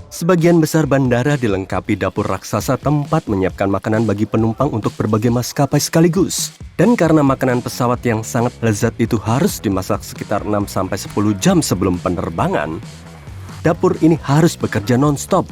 Sebagian besar bandara dilengkapi dapur raksasa tempat menyiapkan makanan bagi penumpang untuk berbagai maskapai sekaligus. Dan karena makanan pesawat yang sangat lezat itu harus dimasak sekitar 6-10 jam sebelum penerbangan, dapur ini harus bekerja non-stop.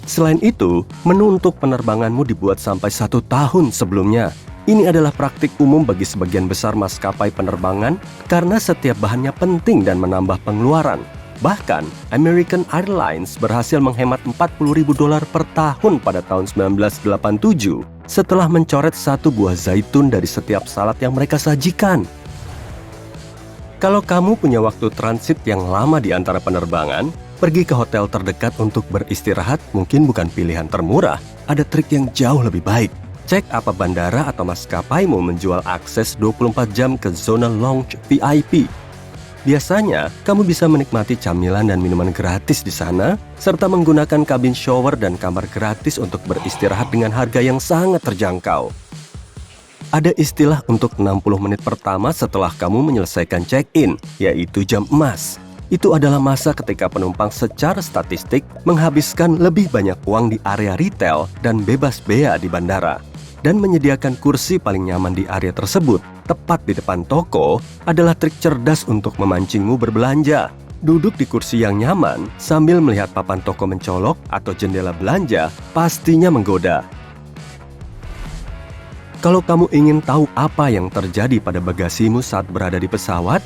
Selain itu, menu untuk penerbanganmu dibuat sampai 1 tahun sebelumnya. Ini adalah praktik umum bagi sebagian besar maskapai penerbangan karena setiap bahannya penting dan menambah pengeluaran. Bahkan, American Airlines berhasil menghemat $40.000 per tahun pada tahun 1987 setelah mencoret 1 buah zaitun dari setiap salad yang mereka sajikan. Kalau kamu punya waktu transit yang lama di antara penerbangan, pergi ke hotel terdekat untuk beristirahat mungkin bukan pilihan termurah. Ada trik yang jauh lebih baik. Cek apa bandara atau maskapaimu menjual akses 24 jam ke zona lounge VIP. Biasanya, kamu bisa menikmati camilan dan minuman gratis di sana, serta menggunakan kabin shower dan kamar gratis untuk beristirahat dengan harga yang sangat terjangkau. Ada istilah untuk 60 menit pertama setelah kamu menyelesaikan check-in, yaitu jam emas. Itu adalah masa ketika penumpang secara statistik menghabiskan lebih banyak uang di area retail dan bebas bea di bandara. Dan menyediakan kursi paling nyaman di area tersebut, tepat di depan toko, adalah trik cerdas untuk memancingmu berbelanja. Duduk di kursi yang nyaman sambil melihat papan toko mencolok atau jendela belanja pastinya menggoda. Kalau kamu ingin tahu apa yang terjadi pada bagasimu saat berada di pesawat,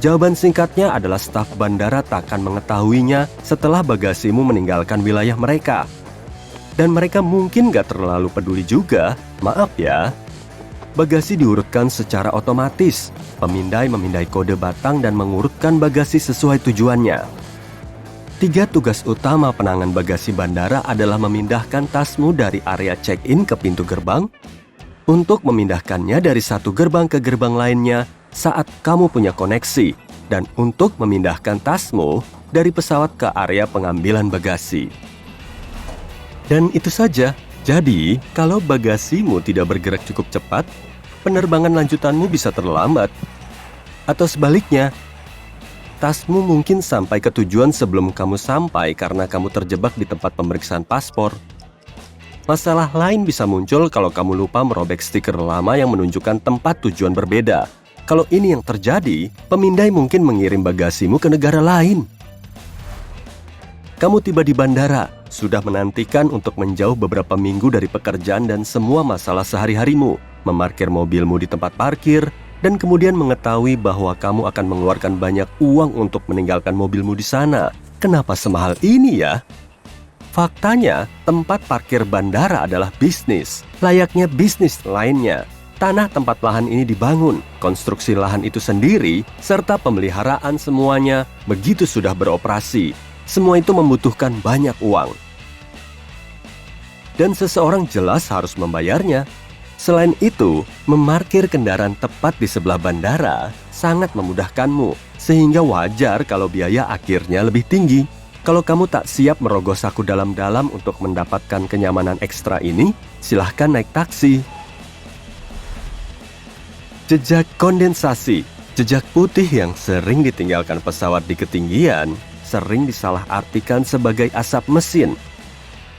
jawaban singkatnya adalah staf bandara takkan mengetahuinya setelah bagasimu meninggalkan wilayah mereka. Dan mereka mungkin gak terlalu peduli juga, maaf ya. Bagasi diurutkan secara otomatis. Pemindai memindai kode batang dan mengurutkan bagasi sesuai tujuannya. 3 tugas utama penanganan bagasi bandara adalah memindahkan tasmu dari area check-in ke pintu gerbang, untuk memindahkannya dari satu gerbang ke gerbang lainnya saat kamu punya koneksi, dan untuk memindahkan tasmu dari pesawat ke area pengambilan bagasi. Dan itu saja. Jadi, kalau bagasimu tidak bergerak cukup cepat, penerbangan lanjutanmu bisa terlambat. Atau sebaliknya, tasmu mungkin sampai ke tujuan sebelum kamu sampai karena kamu terjebak di tempat pemeriksaan paspor. Masalah lain bisa muncul kalau kamu lupa merobek stiker lama yang menunjukkan tempat tujuan berbeda. Kalau ini yang terjadi, pemindai mungkin mengirim bagasimu ke negara lain. Kamu tiba di bandara, sudah menantikan untuk menjauh beberapa minggu dari pekerjaan dan semua masalah sehari-harimu, memarkir mobilmu di tempat parkir, dan kemudian mengetahui bahwa kamu akan mengeluarkan banyak uang untuk meninggalkan mobilmu di sana. Kenapa semahal ini ya? Faktanya, tempat parkir bandara adalah bisnis, layaknya bisnis lainnya. Tanah tempat lahan ini dibangun, konstruksi lahan itu sendiri, serta pemeliharaan semuanya begitu sudah beroperasi. Semua itu membutuhkan banyak uang. Dan seseorang jelas harus membayarnya. Selain itu, memarkir kendaraan tepat di sebelah bandara sangat memudahkanmu, sehingga wajar kalau biaya akhirnya lebih tinggi. Kalau kamu tak siap merogoh saku dalam-dalam untuk mendapatkan kenyamanan ekstra ini, silahkan naik taksi. Jejak kondensasi, jejak putih yang sering ditinggalkan pesawat di ketinggian, sering disalahartikan sebagai asap mesin.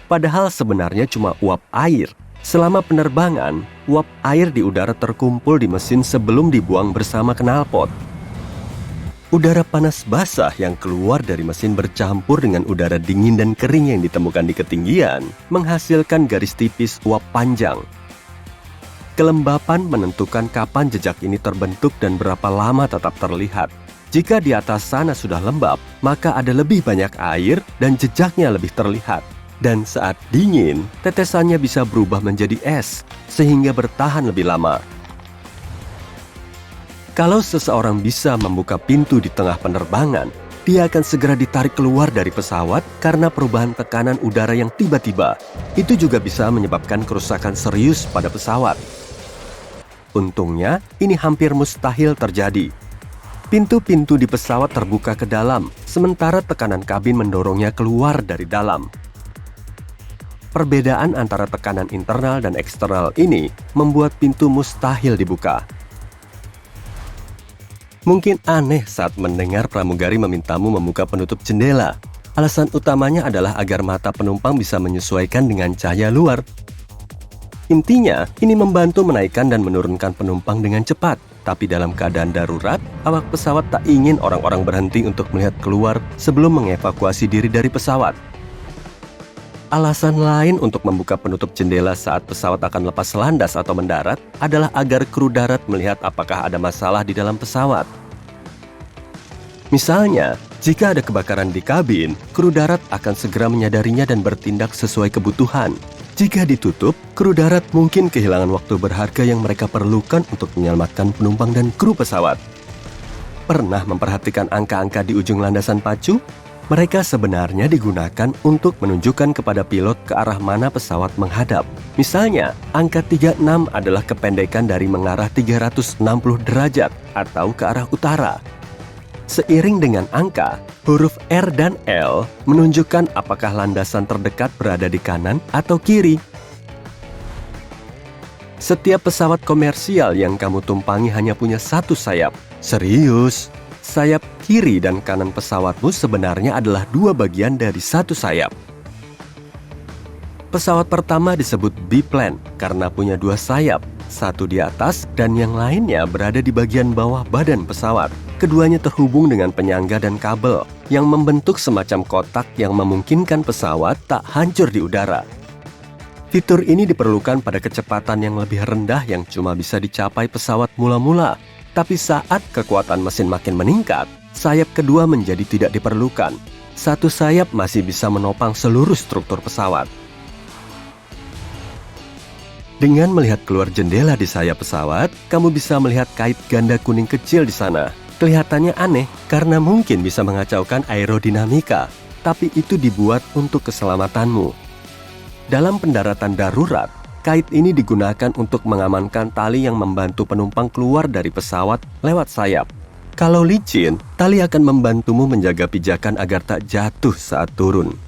Padahal sebenarnya cuma uap air. Selama penerbangan, uap air di udara terkumpul di mesin sebelum dibuang bersama knalpot. Udara panas basah yang keluar dari mesin bercampur dengan udara dingin dan kering yang ditemukan di ketinggian, menghasilkan garis tipis uap panjang. Kelembapan menentukan kapan jejak ini terbentuk dan berapa lama tetap terlihat. Jika di atas sana sudah lembab, maka ada lebih banyak air dan jejaknya lebih terlihat. Dan saat dingin, tetesannya bisa berubah menjadi es, sehingga bertahan lebih lama. Kalau seseorang bisa membuka pintu di tengah penerbangan, dia akan segera ditarik keluar dari pesawat karena perubahan tekanan udara yang tiba-tiba. Itu juga bisa menyebabkan kerusakan serius pada pesawat. Untungnya, ini hampir mustahil terjadi. Pintu-pintu di pesawat terbuka ke dalam, sementara tekanan kabin mendorongnya keluar dari dalam. Perbedaan antara tekanan internal dan eksternal ini membuat pintu mustahil dibuka. Mungkin aneh saat mendengar pramugari memintamu membuka penutup jendela. Alasan utamanya adalah agar mata penumpang bisa menyesuaikan dengan cahaya luar. Intinya, ini membantu menaikkan dan menurunkan penumpang dengan cepat. Tapi dalam keadaan darurat, awak pesawat tak ingin orang-orang berhenti untuk melihat keluar sebelum mengevakuasi diri dari pesawat. Alasan lain untuk membuka penutup jendela saat pesawat akan lepas landas atau mendarat adalah agar kru darat melihat apakah ada masalah di dalam pesawat. Misalnya, jika ada kebakaran di kabin, kru darat akan segera menyadarinya dan bertindak sesuai kebutuhan. Jika ditutup, kru darat mungkin kehilangan waktu berharga yang mereka perlukan untuk menyelamatkan penumpang dan kru pesawat. Pernah memperhatikan angka-angka di ujung landasan pacu? Mereka sebenarnya digunakan untuk menunjukkan kepada pilot ke arah mana pesawat menghadap. Misalnya, angka 36 adalah kependekan dari mengarah 360 derajat atau ke arah utara. Seiring dengan angka, huruf R dan L menunjukkan apakah landasan terdekat berada di kanan atau kiri. Setiap pesawat komersial yang kamu tumpangi hanya punya satu sayap. Serius? Sayap kiri dan kanan pesawatmu sebenarnya adalah dua bagian dari satu sayap. Pesawat pertama disebut biplane karena punya dua sayap, satu di atas dan yang lainnya berada di bagian bawah badan pesawat. Keduanya terhubung dengan penyangga dan kabel yang membentuk semacam kotak yang memungkinkan pesawat tak hancur di udara. Fitur ini diperlukan pada kecepatan yang lebih rendah yang cuma bisa dicapai pesawat mula-mula. Tapi saat kekuatan mesin makin meningkat, sayap kedua menjadi tidak diperlukan. Satu sayap masih bisa menopang seluruh struktur pesawat. Dengan melihat keluar jendela di sayap pesawat, kamu bisa melihat kait ganda kuning kecil di sana. Kelihatannya aneh karena mungkin bisa mengacaukan aerodinamika, tapi itu dibuat untuk keselamatanmu. Dalam pendaratan darurat, kait ini digunakan untuk mengamankan tali yang membantu penumpang keluar dari pesawat lewat sayap. Kalau licin, tali akan membantumu menjaga pijakan agar tak jatuh saat turun.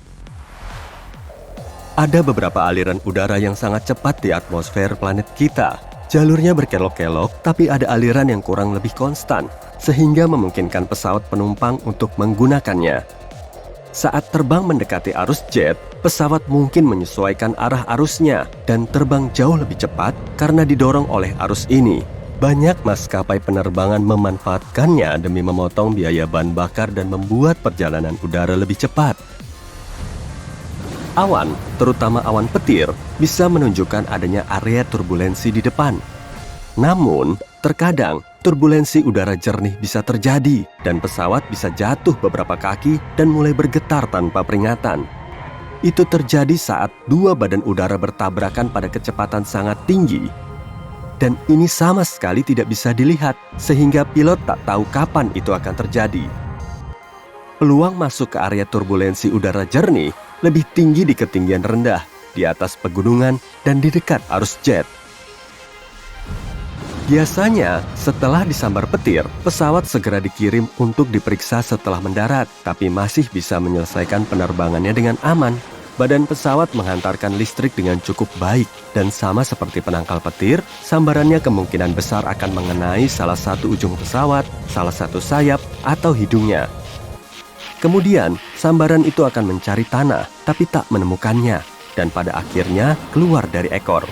Ada beberapa aliran udara yang sangat cepat di atmosfer planet kita. Jalurnya berkelok-kelok, tapi ada aliran yang kurang lebih konstan, sehingga memungkinkan pesawat penumpang untuk menggunakannya. Saat terbang mendekati arus jet, pesawat mungkin menyesuaikan arah arusnya dan terbang jauh lebih cepat karena didorong oleh arus ini. Banyak maskapai penerbangan memanfaatkannya demi memotong biaya bahan bakar dan membuat perjalanan udara lebih cepat. Awan, terutama awan petir, bisa menunjukkan adanya area turbulensi di depan. Namun, terkadang turbulensi udara jernih bisa terjadi dan pesawat bisa jatuh beberapa kaki dan mulai bergetar tanpa peringatan. Itu terjadi saat dua badan udara bertabrakan pada kecepatan sangat tinggi. Dan ini sama sekali tidak bisa dilihat, sehingga pilot tak tahu kapan itu akan terjadi. Peluang masuk ke area turbulensi udara jernih lebih tinggi di ketinggian rendah, di atas pegunungan, dan di dekat arus jet. Biasanya, setelah disambar petir, pesawat segera dikirim untuk diperiksa setelah mendarat, tapi masih bisa menyelesaikan penerbangannya dengan aman. Badan pesawat menghantarkan listrik dengan cukup baik, dan sama seperti penangkal petir, sambarannya kemungkinan besar akan mengenai salah satu ujung pesawat, salah satu sayap, atau hidungnya. Kemudian, sambaran itu akan mencari tanah, tapi tak menemukannya, dan pada akhirnya keluar dari ekor.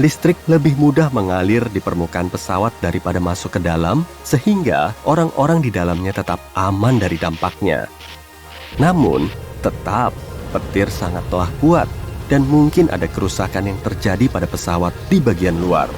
Listrik lebih mudah mengalir di permukaan pesawat daripada masuk ke dalam, sehingga orang-orang di dalamnya tetap aman dari dampaknya. Namun, tetap petir sangatlah kuat, dan mungkin ada kerusakan yang terjadi pada pesawat di bagian luar.